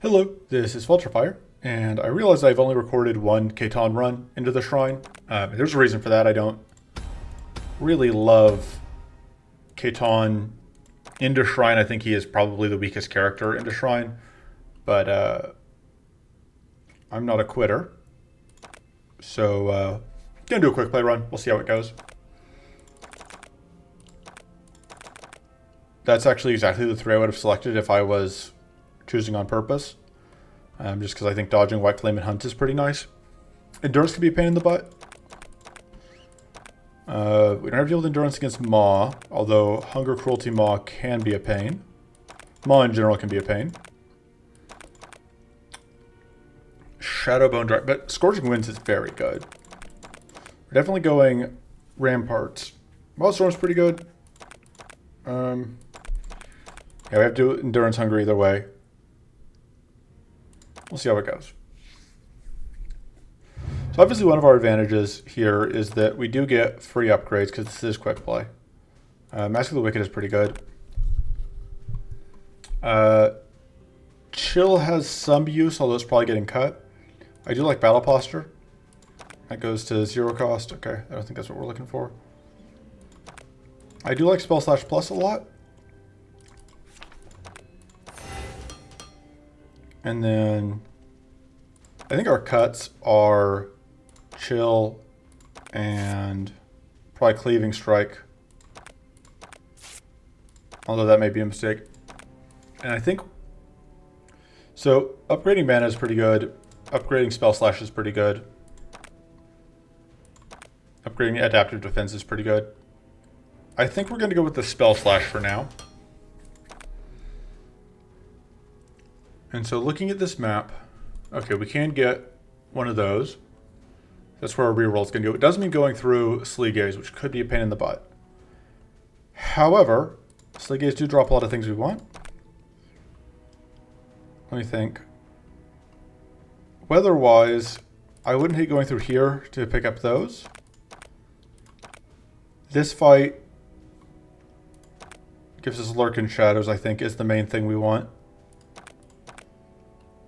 Hello, this is Vulturefire, and I realize I've only recorded one Caitan run into the shrine. There's a reason for that. I don't really love Caitan into shrine. I think he is probably the weakest character into shrine, but I'm not a quitter. So, gonna do a quick play run. We'll see how it goes. That's actually exactly the three I would have selected if I was choosing on purpose. Just because I think dodging White Flame and Hunt is pretty nice. Endurance can be a pain in the butt. We don't have to deal with Endurance against Maw, although Hunger, Cruelty, Maw can be a pain. Maw in general can be a pain. Shadowbone Drive, but Scorching Winds is very good. We're definitely going Ramparts. Wildstorm's pretty good. Yeah, we have to do Endurance Hunger either way. We'll see how it goes. So obviously one of our advantages here is that we do get free upgrades because this is quick play. Mask of the Wicked is pretty good. Chill has some use, although it's probably getting cut. I do like Battle Posture. That goes to 0 cost. Okay, I don't think that's what we're looking for. I do like Spell Slash Plus a lot. And then I think our cuts are Chill and probably Cleaving Strike. Although that may be a mistake. And I think, so upgrading mana is pretty good. Upgrading Spell Slash is pretty good. Upgrading Adaptive Defense is pretty good. I think we're going to go with the Spell Slash for now. And so looking at this map, okay, we can get one of those. That's where our reroll is going to go. It does mean going through Sleigh Gaze, which could be a pain in the butt. However, Sleigh Gaze do drop a lot of things we want. Let me think. Weather-wise, I wouldn't hate going through here to pick up those. This fight gives us Lurking Shadows, I think, is the main thing we want.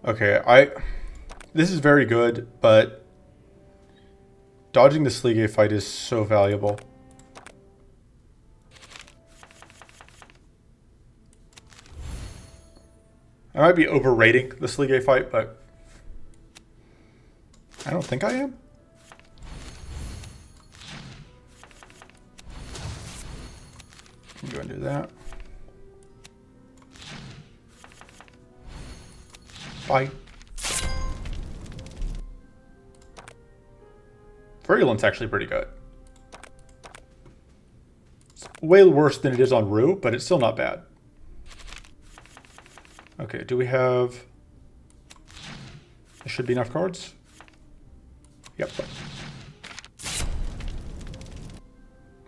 Okay, this is very good, but dodging the Sleigh Gaze fight is so valuable. I might be overrating the Sleigh Gaze fight, but I don't think I am. Go and do that. Bye. Virulent's actually pretty good. It's way worse than it is on Rue, but it's still not bad. Okay, do we have... There should be enough cards. Yep.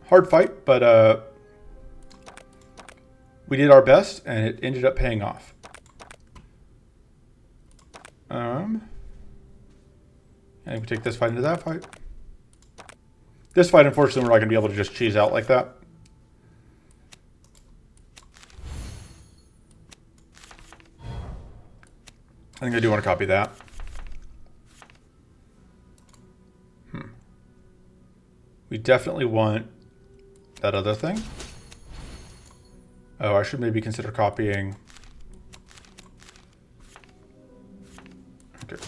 Hard fight, but we did our best, and it ended up paying off. And we take this fight into that fight. This fight, unfortunately, we're not going to be able to just cheese out like that. I think I do want to copy that. We definitely want that other thing. Oh, I should maybe consider copying. Okay.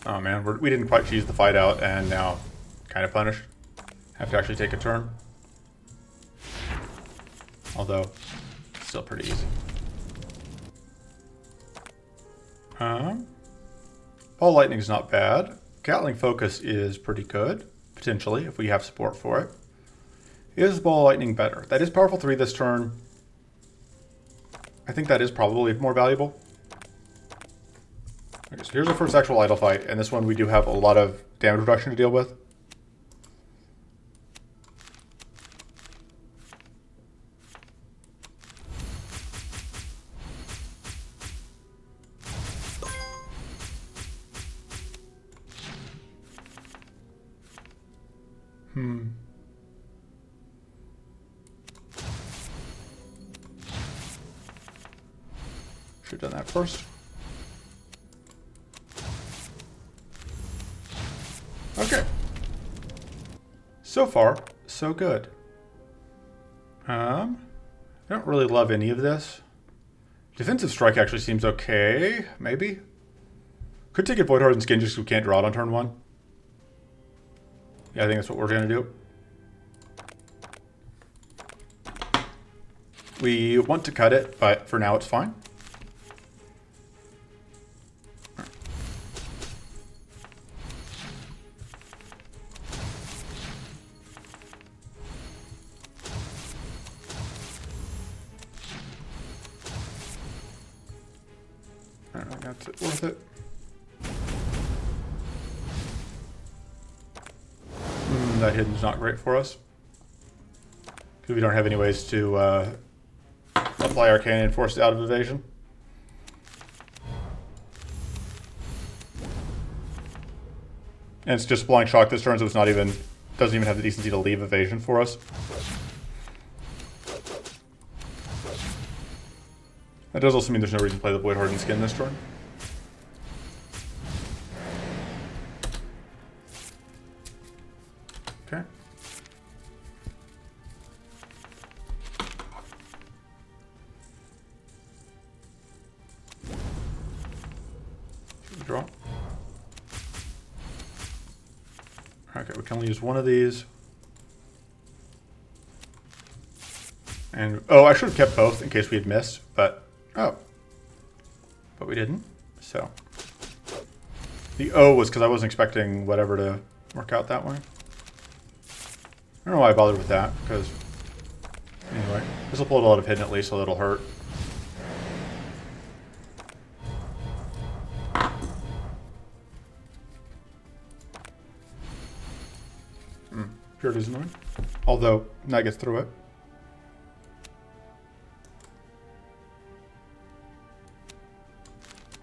Oh man, we didn't quite cheese the fight out, and now kind of punished. Have to actually take a turn. Although, still pretty easy. Ball Lightning is not bad. Gatling Focus is pretty good, potentially, if we have support for it. Is Ball Lightning better? That is powerful 3 this turn. I think that is probably more valuable. Okay, so here's our first actual idle fight, and this one we do have a lot of damage reduction to deal with. Should have done that first. Okay. So far, so good. I don't really love any of this. Defensive strike actually seems okay, maybe. Could take a Void Hardened Skin just because we can't draw it on turn 1. Yeah, I think that's what we're going to do. We want to cut it, but for now it's fine. That's it, worth it. That hidden's not great for us. Because we don't have any ways to apply Arcane and force it out of evasion. And it's just blind shock this turn, so it's not even, doesn't even have the decency to leave evasion for us. That does also mean there's no reason to play the Void Hardened Skin this turn. Okay. Should we draw? Okay, we can only use one of these. And, oh, I should have kept both in case we had missed, but, oh. But we didn't, so. The O was because I wasn't expecting whatever to work out that way. I don't know why I bothered with that, because, anyway, this will pull a lot of hidden at least, so it'll hurt. Purity is annoying, although that gets through it.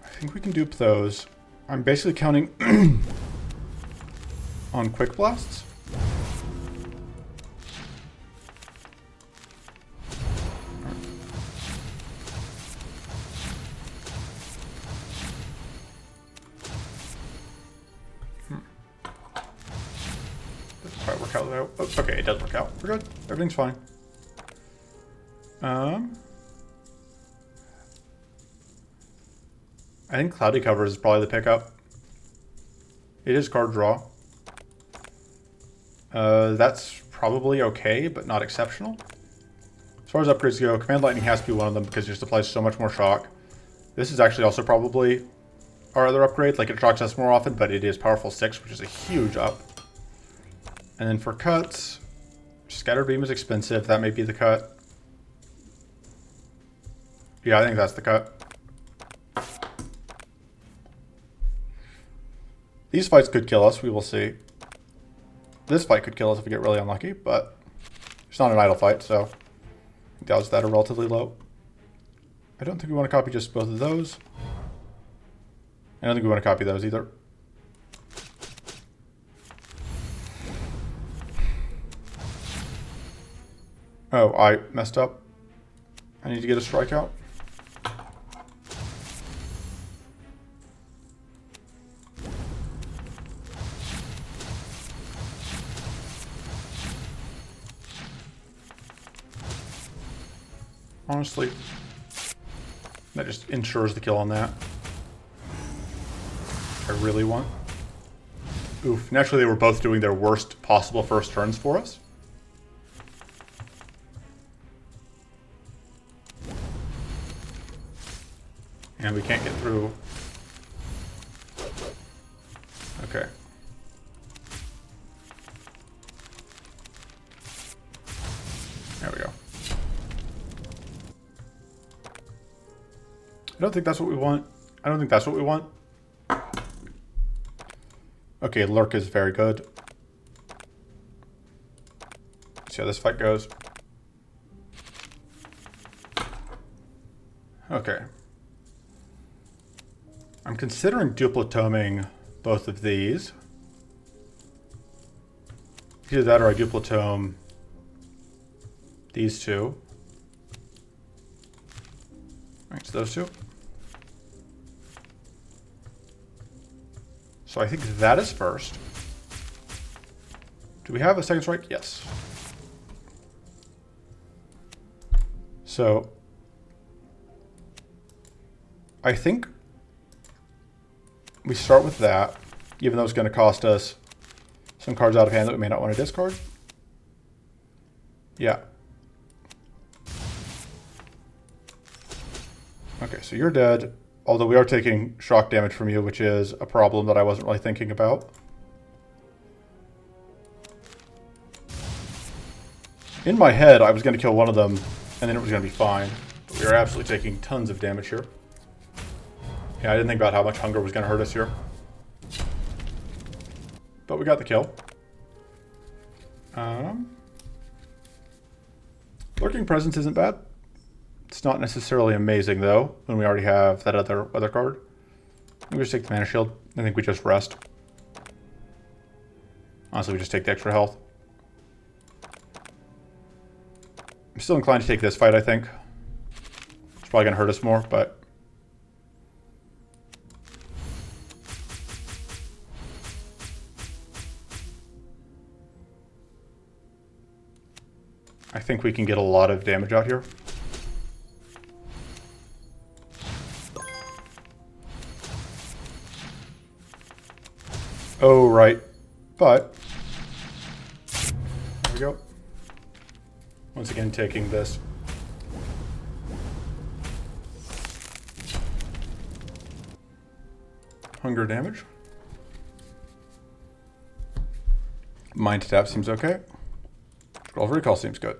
I think we can dupe those. I'm basically counting on Quick Blasts. Doesn't quite work out though. Oh, okay, it does work out. We're good. Everything's fine. I think Cloudy Cover is probably the pickup. It is card draw. That's probably okay, but not exceptional. As far as upgrades go, Command Lightning has to be one of them because it just applies so much more shock. This is actually also probably our other upgrade. Like, it shocks us more often, but it is powerful 6, which is a huge up. And then for cuts, Scattered Beam is expensive. That may be the cut. Yeah, I think that's the cut. These fights could kill us, we will see. This fight could kill us if we get really unlucky, but it's not an idle fight, so the odds of that are relatively low. I don't think we want to copy just both of those. I don't think we want to copy those either. Oh, I messed up. I need to get a strikeout. Honestly, that just ensures the kill on that. I really want. Oof. Naturally, they were both doing their worst possible first turns for us. And we can't get through. Okay. There we go. I don't think that's what we want. I don't think that's what we want. Okay, Lurk is very good. Let's see how this fight goes. Okay. I'm considering duplitoming both of these. Either that or I duplatome these two. Alright, so those two. So I think that is first. Do we have a second strike? Yes. So I think we start with that, even though it's going to cost us some cards out of hand that we may not want to discard. Yeah. Okay, so you're dead. Although we are taking shock damage from you, which is a problem that I wasn't really thinking about. In my head, I was going to kill one of them, and then it was going to be fine. But we are absolutely taking tons of damage here. Yeah, I didn't think about how much hunger was going to hurt us here. But we got the kill. Lurking Presence isn't bad. It's not necessarily amazing, though, when we already have that other card. We just take the Mana Shield. I think we just rest. Honestly, we just take the extra health. I'm still inclined to take this fight, I think. It's probably going to hurt us more, but... I think we can get a lot of damage out here. Oh, right. But... there we go. Once again, taking this. Hunger damage. Mind Tap seems okay. Scroll of Recall seems good.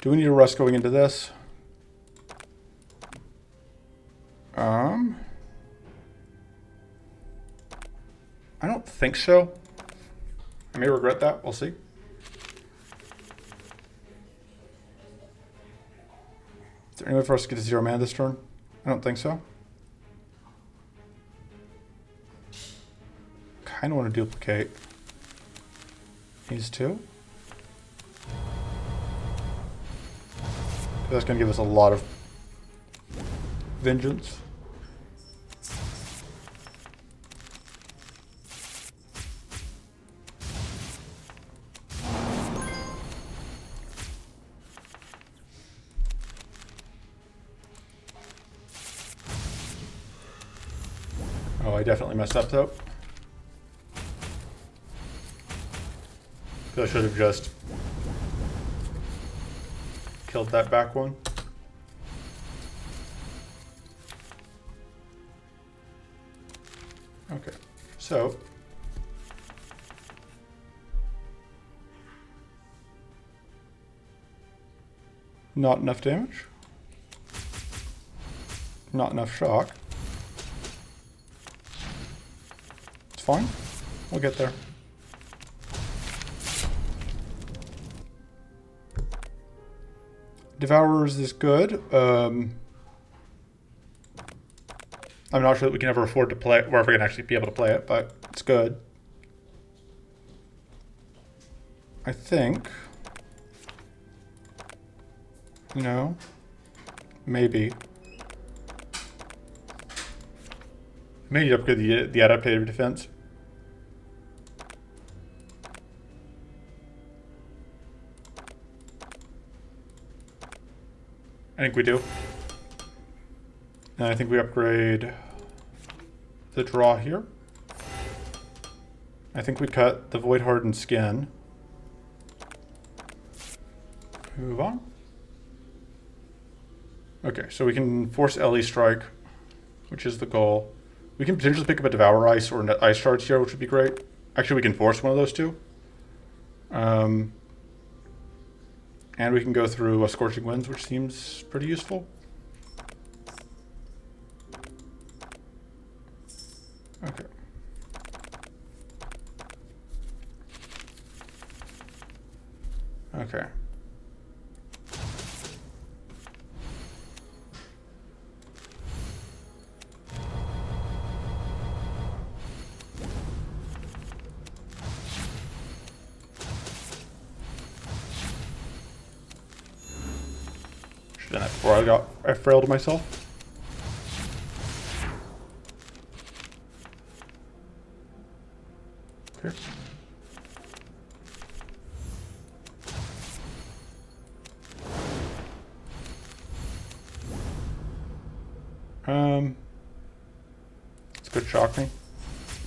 Do we need a rest going into this? I don't think so. I may regret that. We'll see. Is there any way for us to get to 0 mana this turn? I don't think so. Kind of want to duplicate these two. That's going to give us a lot of vengeance. Oh, I definitely messed up though. I should have just killed that back one. Okay, so not enough damage, not enough shock. It's fine, we'll get there. Devourers is good. I'm not sure that we can ever afford to play it, or if we can actually be able to play it, but it's good. I think, you know, maybe. May need to upgrade the adaptive defense. I think we do. And I think we upgrade the draw here. I think we cut the Void Hardened Skin. Move on. Okay, so we can force Ellie Strike, which is the goal. We can potentially pick up a Devour Ice or Ice Shards here, which would be great. Actually, we can force one of those two. And we can go through a Scorching Winds, which seems pretty useful. Okay. Okay. Should have done that before I frailed myself. Here. This could shock me,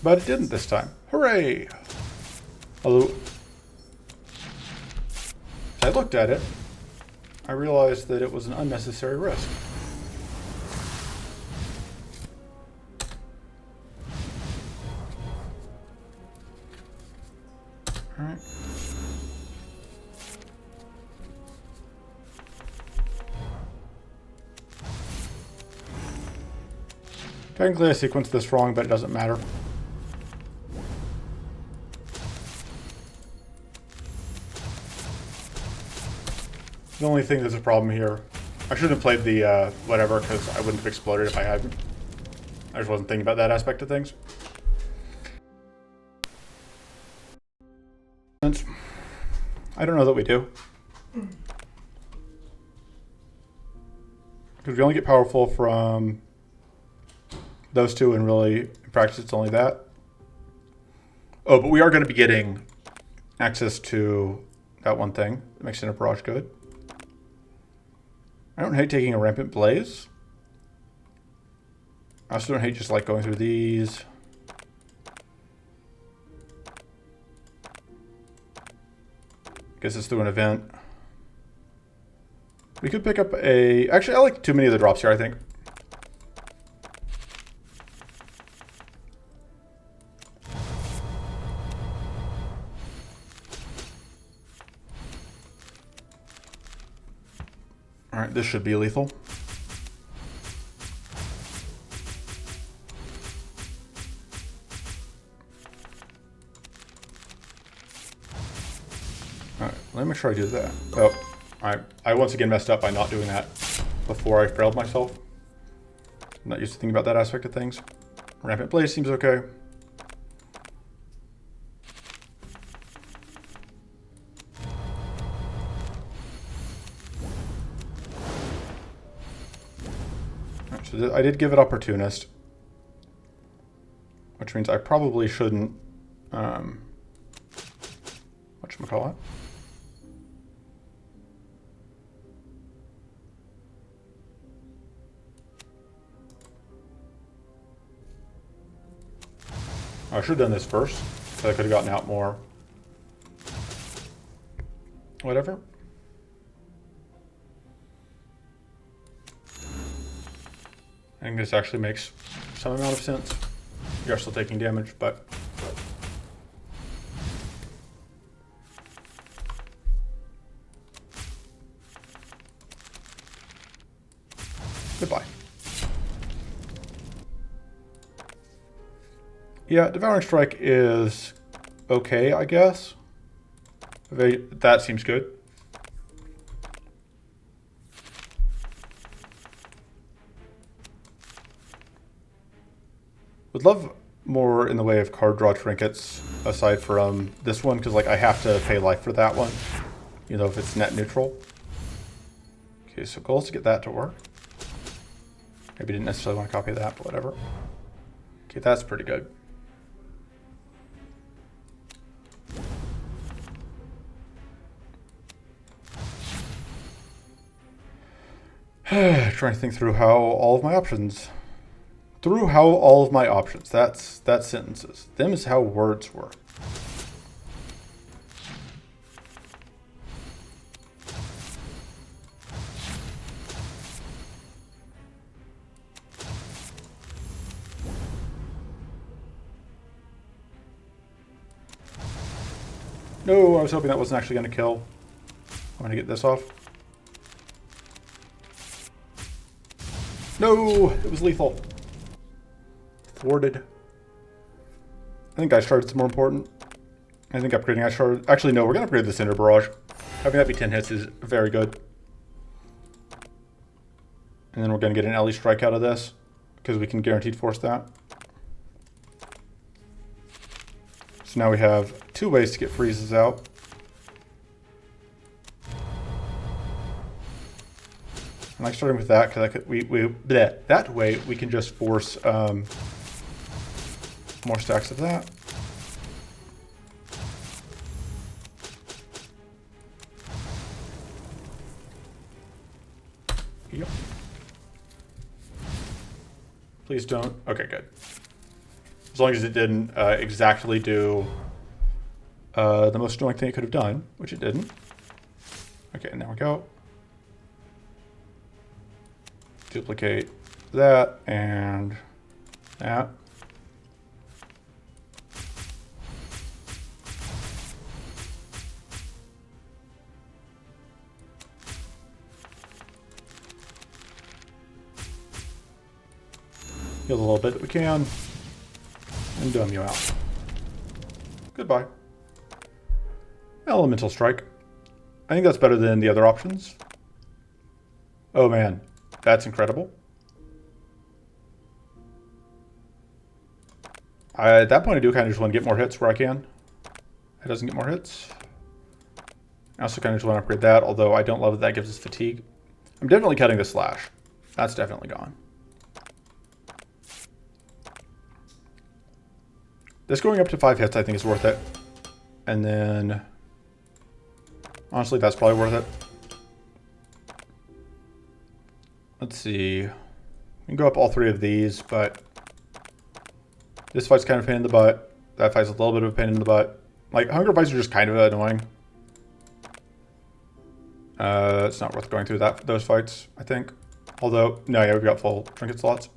but it didn't this time. Hooray! Although, as I looked at it, I realized that it was an unnecessary risk. All right. Technically I sequenced this wrong, but it doesn't matter. The only thing that's a problem here, I shouldn't have played the whatever, because I wouldn't have exploded if I hadn't. I just wasn't thinking about that aspect of things. I don't know that we do. Because we only get powerful from those two, and really, in practice, it's only that. Oh, but we are going to be getting access to that one thing that makes Center Barrage good. I don't hate taking a Rampant Blaze. I also don't hate just like going through these. Guess it's through an event. We could pick up a... Actually, I like too many of the drops here, I think. Alright, this should be lethal. Alright, let me make sure I do that. Oh, I once again messed up by not doing that before I frailed myself. I'm not used to thinking about that aspect of things. Rampant Blaze seems okay. So I did give it Opportunist, which means I probably shouldn't, whatchamacallit? I should have done this first, so I could have gotten out more. Whatever. I think this actually makes some amount of sense. You're still taking damage, but... Goodbye. Yeah, Devouring Strike is okay, I guess. That seems good. Would love more in the way of card draw trinkets aside from this one, because like I have to pay life for that one, you know, if it's net neutral. Okay, so goal is to get that to work. Maybe didn't necessarily want to copy that, but whatever. Okay, that's pretty good. Trying to think through how all of my options. That's sentences. Them is how words work. No, I was hoping that wasn't actually going to kill. I'm going to get this off. No, it was lethal. Thwarted. I think Ice Shard is more important. I think upgrading Ice Shard... Actually, no, we're going to upgrade the Cinder Barrage. Having that be 10 hits is very good. And then we're going to get an LE Strike out of this, because we can guaranteed force that. So now we have 2 ways to get freezes out. And like starting with that because that way we can just force more stacks of that. Yep. Please don't. Okay, good. As long as it didn't exactly do the most annoying thing it could have done, which it didn't. Okay, and there we go. Duplicate that and that. Heal a little bit that we can, and dome you out. Goodbye. Elemental Strike. I think that's better than the other options. Oh man, that's incredible. At that point I do kind of just want to get more hits where I can. It doesn't get more hits. I also kind of just want to upgrade that, although I don't love that that gives us fatigue. I'm definitely cutting the slash. That's definitely gone. This going up to 5 hits I think is worth it. And then, honestly, that's probably worth it. Let's see. We can go up all 3 of these, but this fight's kind of a pain in the butt. That fight's a little bit of a pain in the butt. Like, hunger fights are just kind of annoying. It's not worth going through those fights, I think. Although, no, yeah, we've got full trinket slots.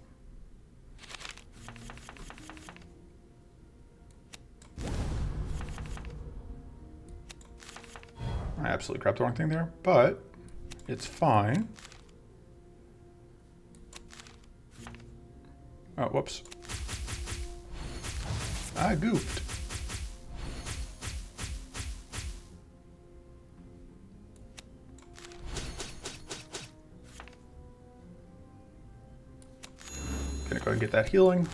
I absolutely grabbed the wrong thing there, but it's fine. Oh, whoops. I goofed. Gonna go ahead and get that healing.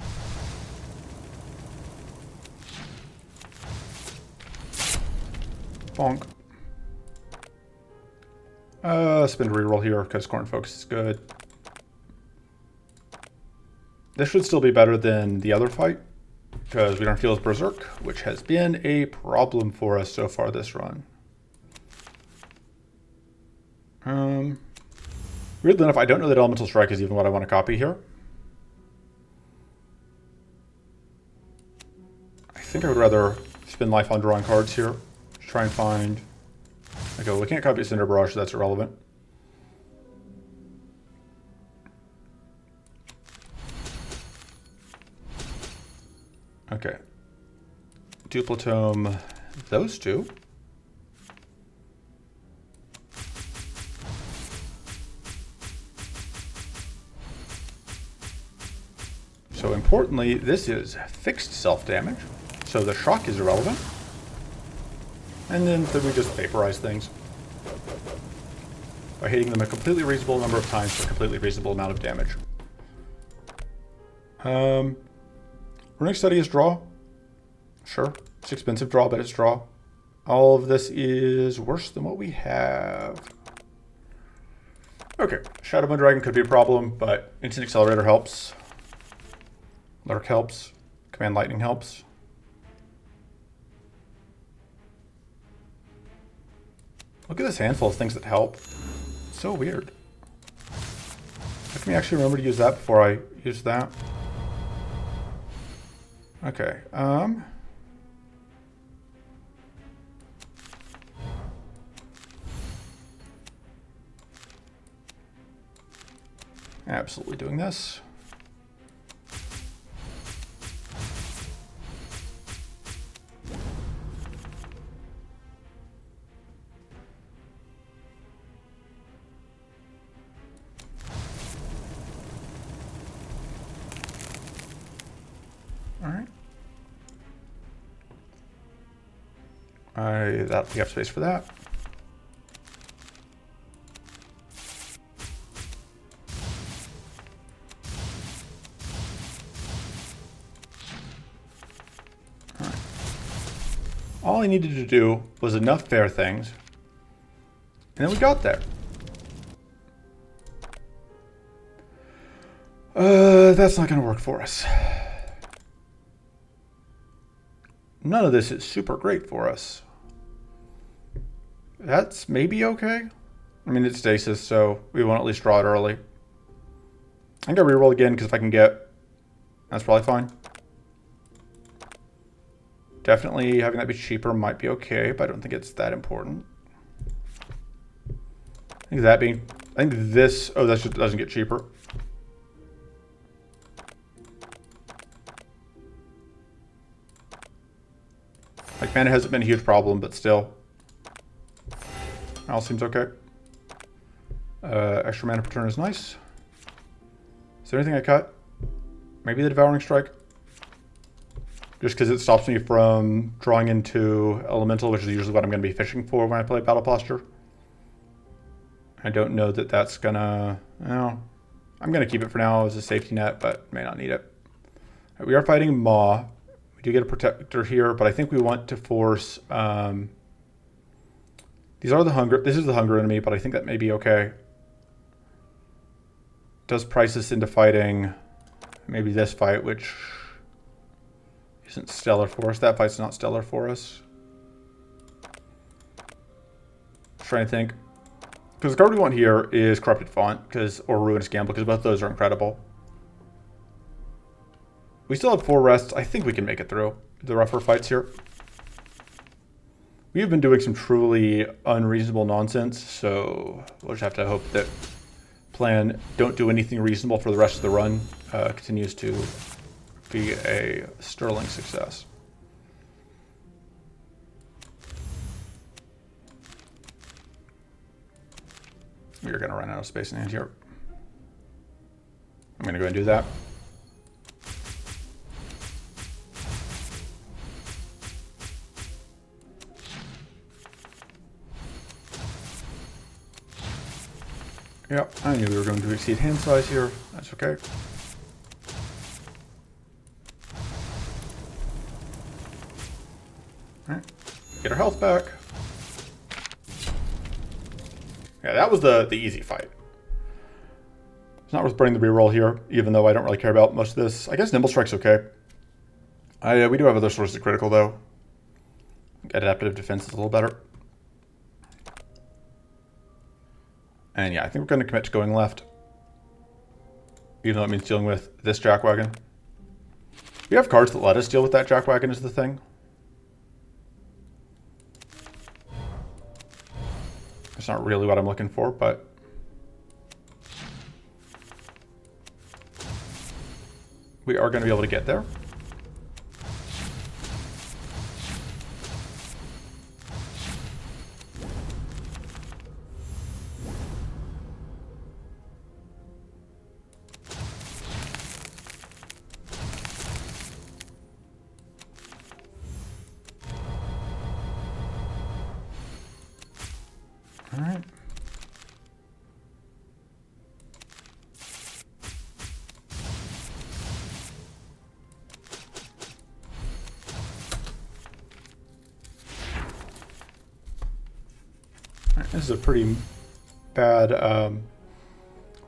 Bonk. Spin to reroll here because Corn Focus is good. This should still be better than the other fight because we don't feel as Berserk, which has been a problem for us so far this run. Weirdly enough, I don't know that Elemental Strike is even what I want to copy here. I think I would rather spend life on drawing cards here. Try and find... Okay, well, we can't copy Cinder Barrage, so that's irrelevant. Okay. Duplicate those 2. So importantly, this is fixed self-damage, so the shock is irrelevant. And then we just vaporize things by hitting them a completely reasonable number of times for a completely reasonable amount of damage. Runic Study is draw. Sure. It's expensive draw, but it's draw. All of this is worse than what we have. Okay. Shadowbone Dragon could be a problem, but Instant Accelerator helps. Lurk helps. Command Lightning helps. Look at this handful of things that help. So weird. Let me actually remember to use that before I use that. Okay. Absolutely doing this. We have space for that. All right. All I needed to do was enough fair things, and then we got there. That's not going to work for us. None of this is super great for us. That's maybe okay. I mean, it's stasis, so we won't at least draw it early. I'm going to reroll again, because if I can get... That's probably fine. Definitely having that be cheaper might be okay, but I don't think it's that important. I think that being... I think this... Oh, that just doesn't get cheaper. Like, mana hasn't been a huge problem, but still. All seems okay. Extra mana per turn is nice. Is there anything I cut? Maybe the Devouring Strike? Just because it stops me from drawing into Elemental, which is usually what I'm going to be fishing for when I play Battle Posture. I don't know that that's going to... Well, I'm going to keep it for now as a safety net, but may not need it. Right, we are fighting Maw. We do get a Protector here, but I think we want to force... These are the Hunger... This is the Hunger enemy, but I think that may be okay. Does price us into fighting maybe this fight, which isn't stellar for us. That fight's not stellar for us. Trying to think. Because the card we want here is Corrupted Font, or Ruinous Gamble, because both those are incredible. We still have 4 rests. I think we can make it through the rougher fights here. We've been doing some truly unreasonable nonsense, so we'll just have to hope that plan don't do anything reasonable for the rest of the run continues to be a sterling success. We're going to run out of space in hand here. I'm going to go ahead and do that. Yeah, I knew we were going to exceed hand size here. That's okay. Alright, get our health back. Yeah, that was the easy fight. It's not worth burning the reroll here, even though I don't really care about most of this. I guess Nimble Strike's okay. We do have other sources of critical, though. Adaptive defense is a little better. And yeah, I think we're going to commit to going left. Even though it means dealing with this jackwagon. We have cards that let us deal with that jackwagon is the thing. It's not really what I'm looking for, but... we are going to be able to get there. All right. This is a pretty bad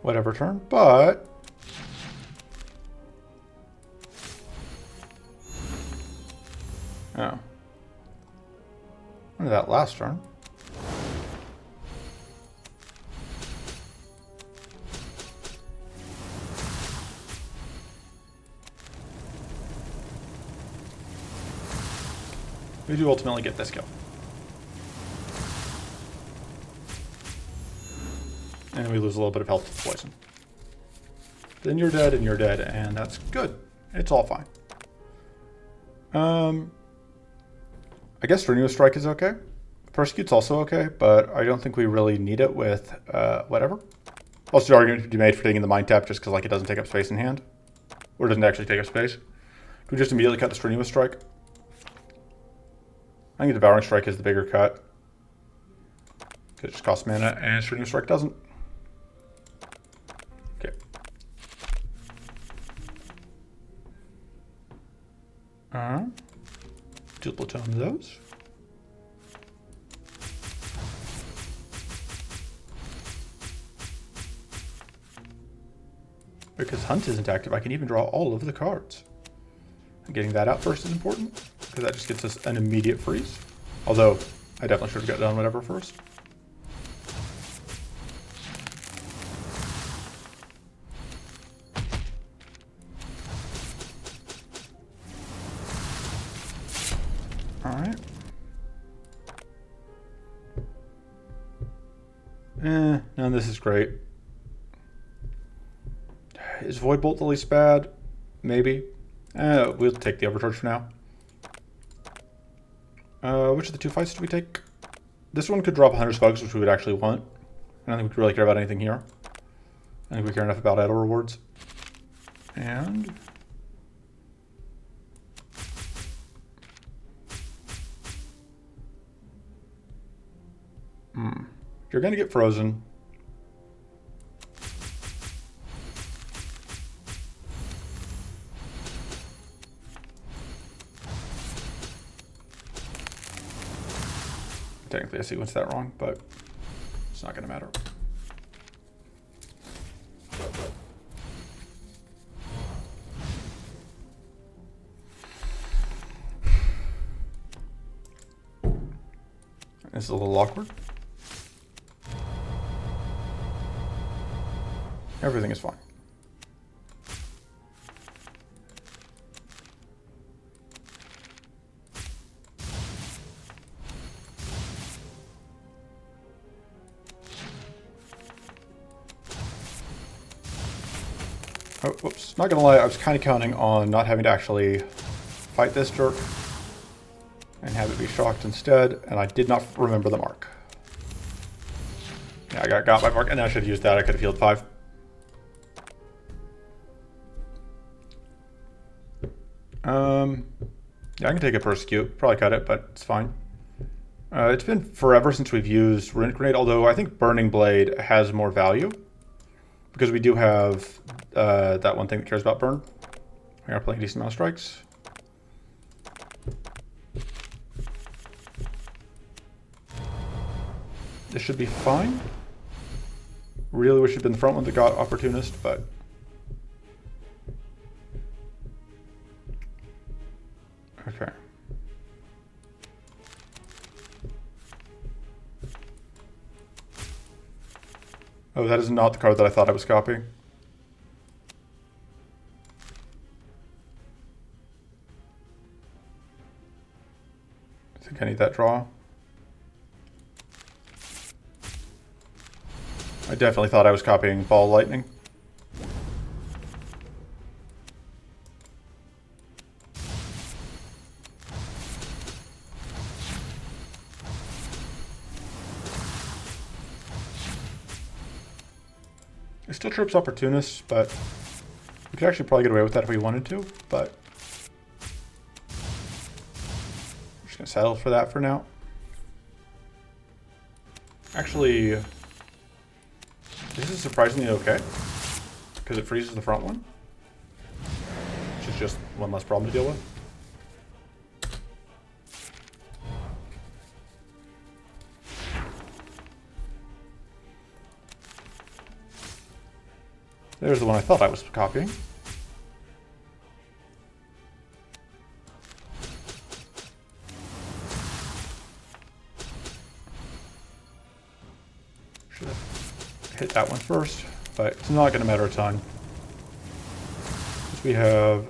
whatever turn, but oh, what that last turn? We do ultimately get this kill. And we lose a little bit of health to poison. Then you're dead, and that's good. It's all fine. I guess Strenuous Strike is okay. Persecute's also okay, but I don't think we really need it with whatever. Also, the argument to be made for taking the Mind Tap just because like it doesn't take up space in hand. Or doesn't actually take up space. Do we just immediately cut the Strenuous Strike? I think the Devouring Strike is the bigger cut. Because it just costs mana, and Strenuous Strike doesn't. Okay. Duplicate those. Because Hunt isn't active, I can even draw all of the cards. And getting that out first is important, because that just gets us an immediate freeze. Although, I definitely should have got done whatever first. Alright. None of this is great. Is Void Bolt the least bad? Maybe. We'll take the Overcharge for now. Which of the two fights do we take? This one could drop 100 Spugs, which we would actually want. I don't think we really care about anything here. I think we care enough about idle rewards. And... You're going to get frozen. Technically I sequenced that wrong, but it's not going to matter. This is a little awkward. Everything is fine. Oh, whoops. Not gonna lie, I was kind of counting on not having to actually fight this jerk and have it be shocked instead, and I did not remember the mark. Yeah, I got my mark, and I should have used that. I could have healed 5. Yeah, I can take a Persecute. Probably cut it, but it's fine. It's been forever since we've used Runic Grenade, although I think Burning Blade has more value. Because we do have that one thing that cares about burn. We are playing a decent amount of strikes. This should be fine. Really wish it'd been the front one that got Opportunist, but... Okay. Oh, that is not the card that I thought I was copying. I think I need that draw. I definitely thought I was copying Ball Lightning. It still trips Opportunists, but we could actually probably get away with that if we wanted to, but I'm just going to settle for that for now. Actually, this is surprisingly okay, because it freezes the front one, which is just one less problem to deal with. There's the one I thought I was copying. Should have hit that one first, but it's not going to matter a ton. We have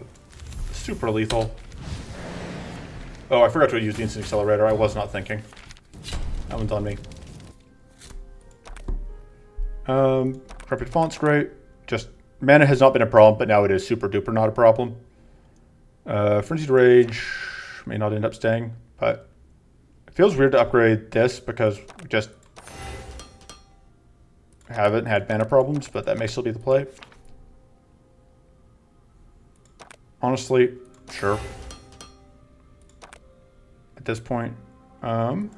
super lethal. Oh, I forgot to use the instant accelerator. I was not thinking. That one's on me. Corrupted font's great. Just mana has not been a problem, but now it is super duper not a problem. Frenzied Rage may not end up staying, but it feels weird to upgrade this because we just haven't had mana problems, but that may still be the play. Honestly, sure. At this point, Mana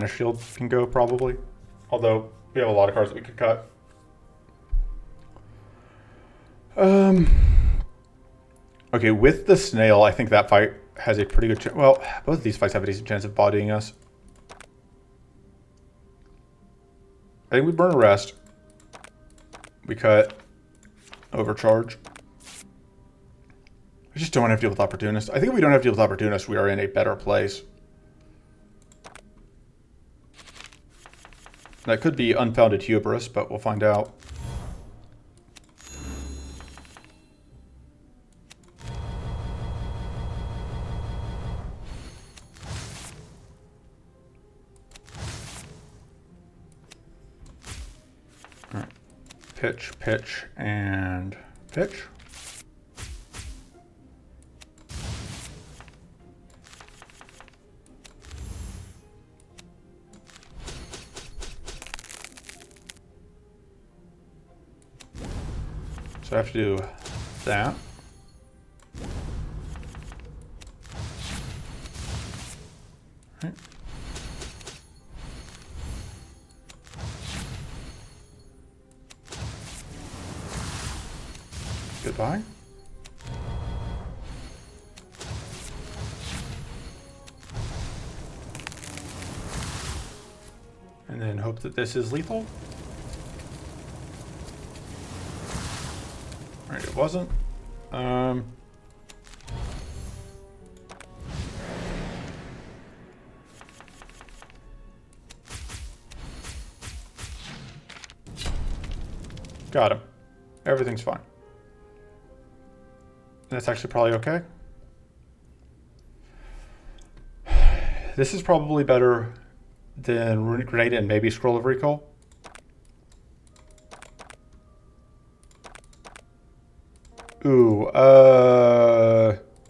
Shield can go probably, although we have a lot of cards that we could cut. Okay, with the snail, I think that fight has a pretty good chance. Well, both of these fights have a decent chance of bodying us. I think we burn a rest. We cut overcharge. I just don't want to have to deal with opportunists. I think if we don't have to deal with opportunists, we are in a better place. That could be unfounded hubris, but we'll find out. All right. Pitch, pitch, and pitch. So I have to do that. Right. Goodbye. And then hope that this is lethal. Alright, it wasn't. Got him. Everything's fine. That's actually probably okay. This is probably better than Runic Grenade and maybe Scroll of Recall. Ooh,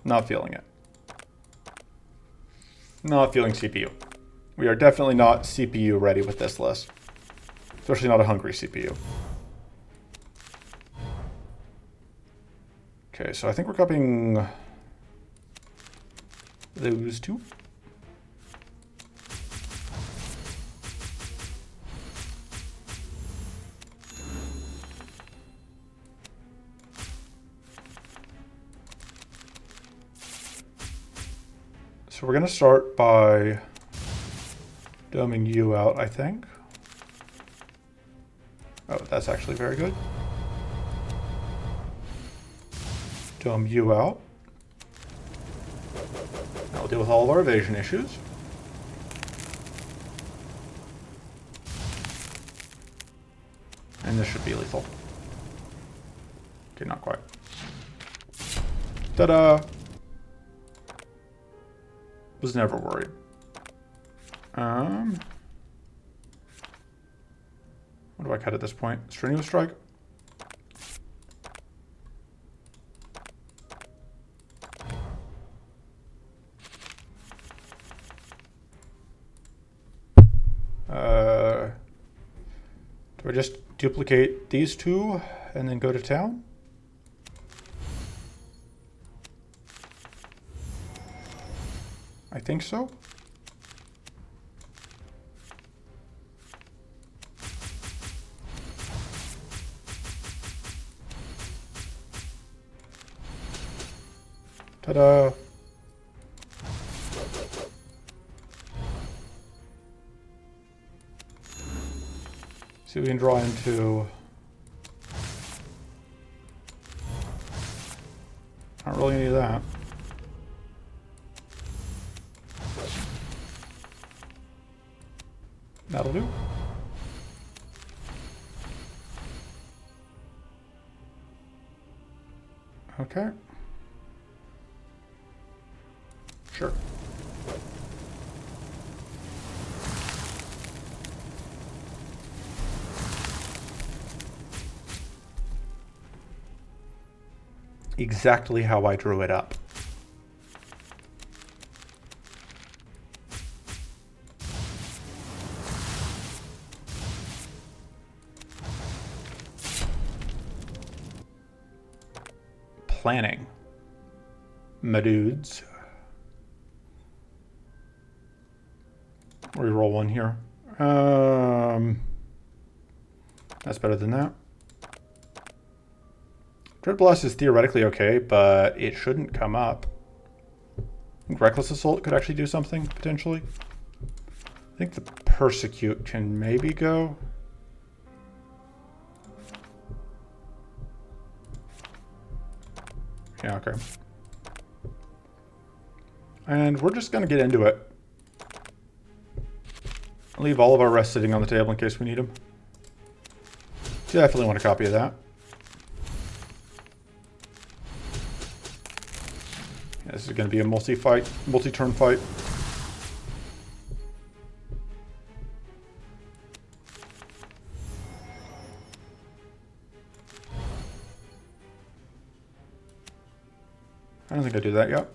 not feeling it. Not feeling CPU. We are definitely not CPU ready with this list. Especially not a hungry CPU. Okay, so I think we're copying those two. So we're going to start by doming you out, I think. Oh, that's actually very good. Dome you out. Now we'll deal with all of our evasion issues. And this should be lethal. Okay, not quite. Ta-da! Was never worried. What do I cut at this point? Strenuous Strike? Do I just duplicate these two and then go to town? I think so. Ta-da! See if we can draw into... Not really any of that. That'll do. Okay. Sure. Exactly how I drew it up. Planning. My dudes. Reroll one here. That's better than that. Dread Blast is theoretically okay, but it shouldn't come up. I think Reckless Assault could actually do something, potentially. I think the Persecute can maybe go. Yeah, okay. And we're just going to get into it. Leave all of our rest sitting on the table in case we need them. Definitely want a copy of that. Yeah, this is going to be a multi-turn fight. I don't think I do that yet.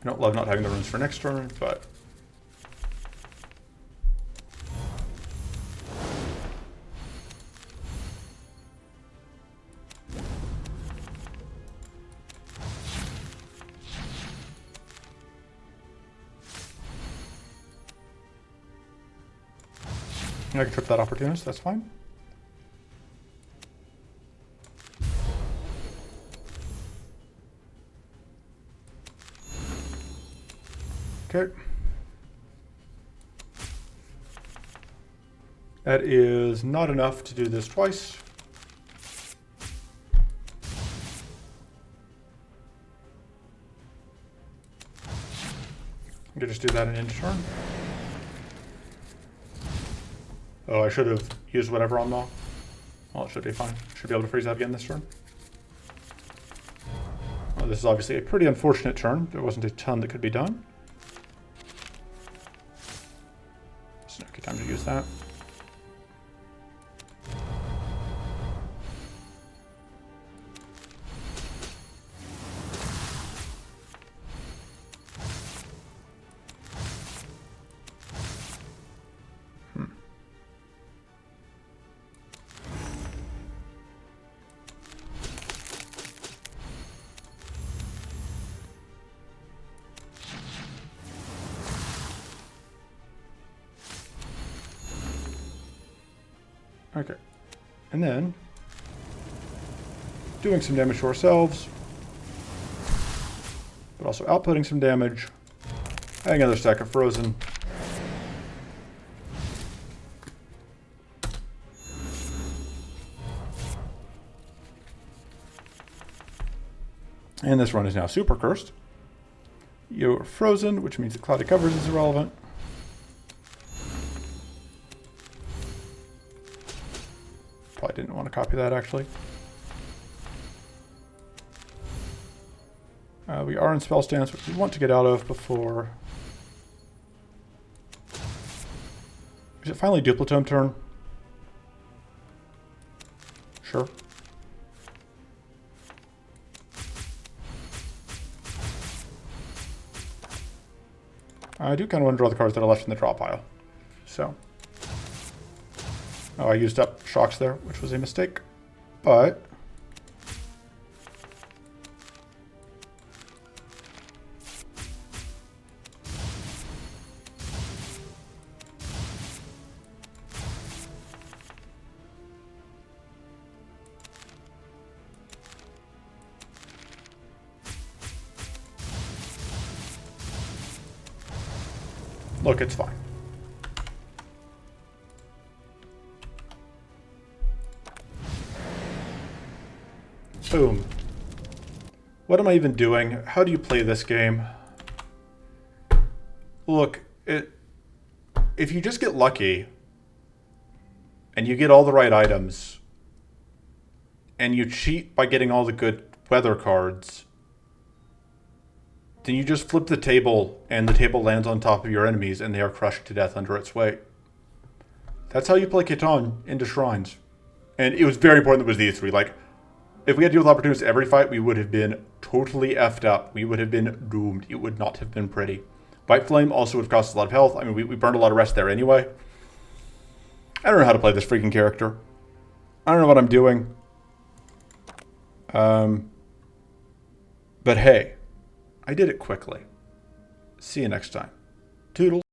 I don't love not having the runes for next turn, but... I can trip that opportunist, that's fine. Okay. That is not enough to do this twice. I can just do that in end turn. Oh, I should have used whatever on Maw. Well, it should be fine. Should be able to freeze out again this turn. Well, this is obviously a pretty unfortunate turn. There wasn't a ton that could be done. So, okay, time to use that. Okay, and then doing some damage to ourselves, but also outputting some damage, adding another stack of frozen. And this run is now super cursed. You're frozen, which means the cloudy covers is irrelevant. Probably didn't want to copy that, actually. We are in spell stance, which we want to get out of before... Is it finally Duplicitome turn? Sure. I do kind of want to draw the cards that are left in the draw pile. So... Oh, I used up shocks there, which was a mistake. But... Look, it's fine. Boom. What am I even doing? How do you play this game? Look, if you just get lucky and you get all the right items and you cheat by getting all the good weather cards, then you just flip the table and the table lands on top of your enemies and they are crushed to death under its weight. That's how you play Caitan into shrines. And it was very important that it was these three. Like, if we had to deal with opportunities every fight, we would have been totally effed up. We would have been doomed. It would not have been pretty. White Flame also would have cost us a lot of health. I mean, we burned a lot of rest there anyway. I don't know how to play this freaking character. I don't know what I'm doing. But hey, I did it quickly. See you next time. Toodles.